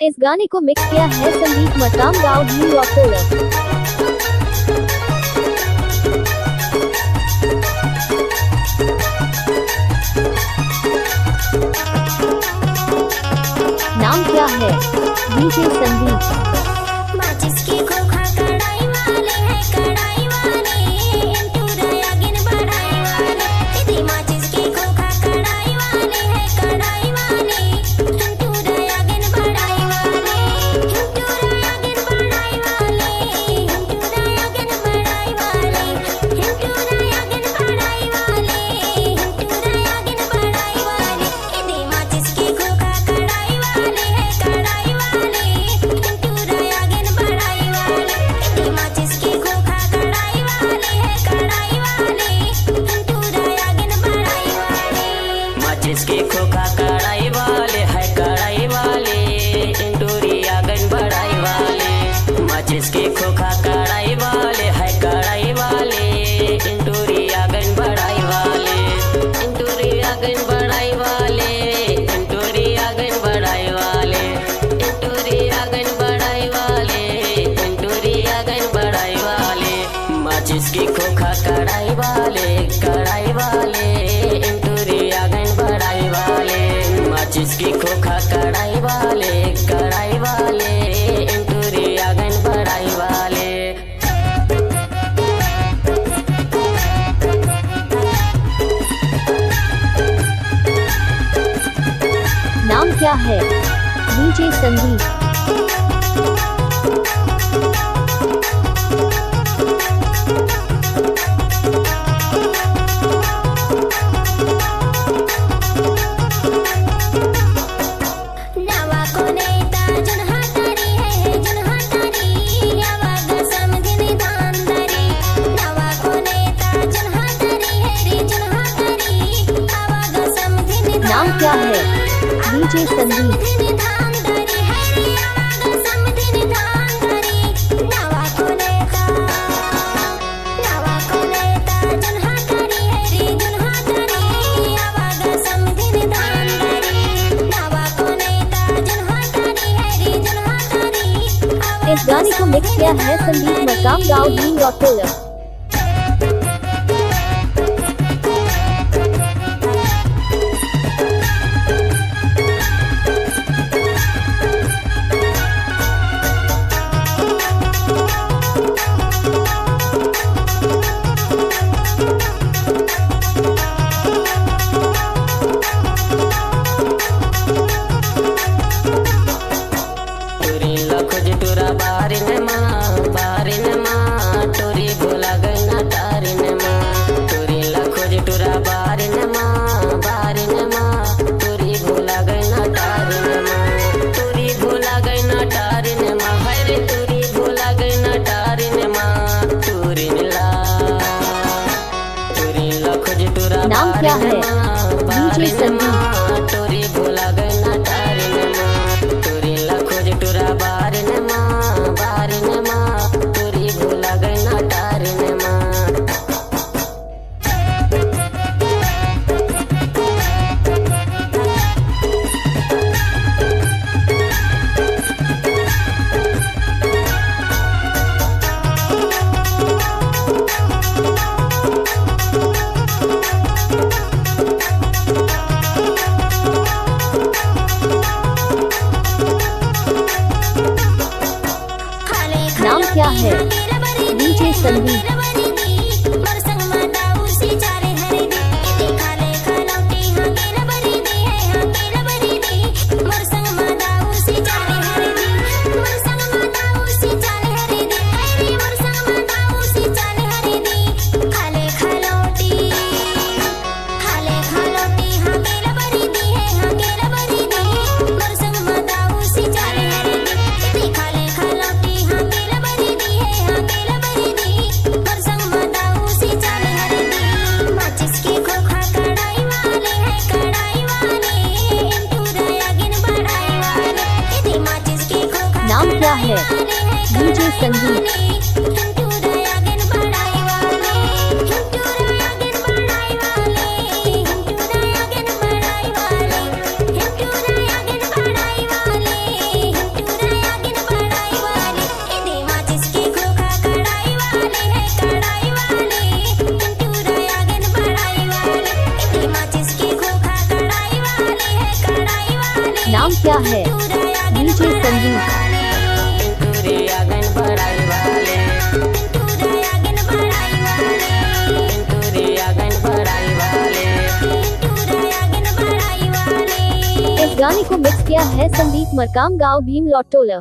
इस गाने को मिक्स किया है संदीप मकाम गाँव न्यू यॉर्क। नाम क्या है? डीजे संदीप। माचिस की खोखा कढ़ाई वाले हैं, कढ़ाई वाले इंटू दयागिन बढ़ाई वाले। दीदी माचिस की खोखा कढ़ाई वाले हैं, कढ़ाई वाले इंटू दयागिन बढ़ाई वाले। इंटू दयागिन बढ़ाई वाले, इंटू दयागिन बढ़ाई वाले, इंटू दयागिन बढ़ाई वाले, इंटू दयागिन बढ़ाई वाले। दीदी माचिस की खोखा कढ़ाई वाले हैं, कढ़ाई वाले इंटू दयागिन बढ़ाई वाले। दीदी माचिस की खोखा कढ़ाई वाले हैं, कढ़ाई वाले इंटू दयागिन बढ़ाई वाले। माचिस की खोखा कढ़ाई वाले है, कढ़ाई वाले इंटूरिया गन बढ़ाई वाले। माचिस की खोखा कढ़ाई वाले है, कढ़ाई वाले इंटूरिया गन बढ़ाई वाले। इंटूरिया गन बढ़ाई वाले, इंटूरिया गन बढ़ाई वाले, इंटूरिया गन बढ़ाई वाले, इंटूरिया गन बढ़ाई वाले। माचिस की खोखा कढ़ाई वाले, कढ़ाई वाले इंटूरिया गन बढ़ाई वाले। माचिस की खोखा कढ़ाई वाले, कढ़ाई वाले इंटूरिया गन बढ़ाई वाले। नाम क्या है? डीजे संदीप। नवा कोने ताजुन हातारी है, जुन हातारी आवाज समझने दानदारी। नवा कोने ताजुन हातारी है रे, जुन हातारी आवाज समझने नाम क्या है? डीजे संदीप। समझने दानदारी है रे, आवाज समझने दानदारी। नवा कोने ताजुन हातारी है रे, जुन हातारी आवाज समझने दानदारी। नवा कोने ताजुन हातारी है रे, जुन हातारी इस गाने को मिक्स किया है संदीप मकाम गाँव न्यू यॉर्क। टोरी लखोज टोरा बारिन माँ टोरी भोला गना तारिन माँ। टोरी लखोज टोरा बारिन माँ टोरी भोला गना तारिन माँ। टोरी भोला गना तारिन माँ, हरे टोरी भोला गना तारिन माँ। टोरी ला टोरी लखोज टोरा नाम क्या है? डीजे संदीप। टोरी भोला गना तारिन माँ। टोरी लखोज टोरा बारिन माँ टोरी भोला गना तारिन माँ। नाम क्या है? डीजे संदीप। नाम क्या है? डीजे संदीप। किया है डीजे संदीप। इंटूरी आगन बढ़ाई वाले, इंटूरी आगन बढ़ाई वाले। इस गाने को मिक्स किया है संदीप मरकाम गाँव भीम लॉटोला।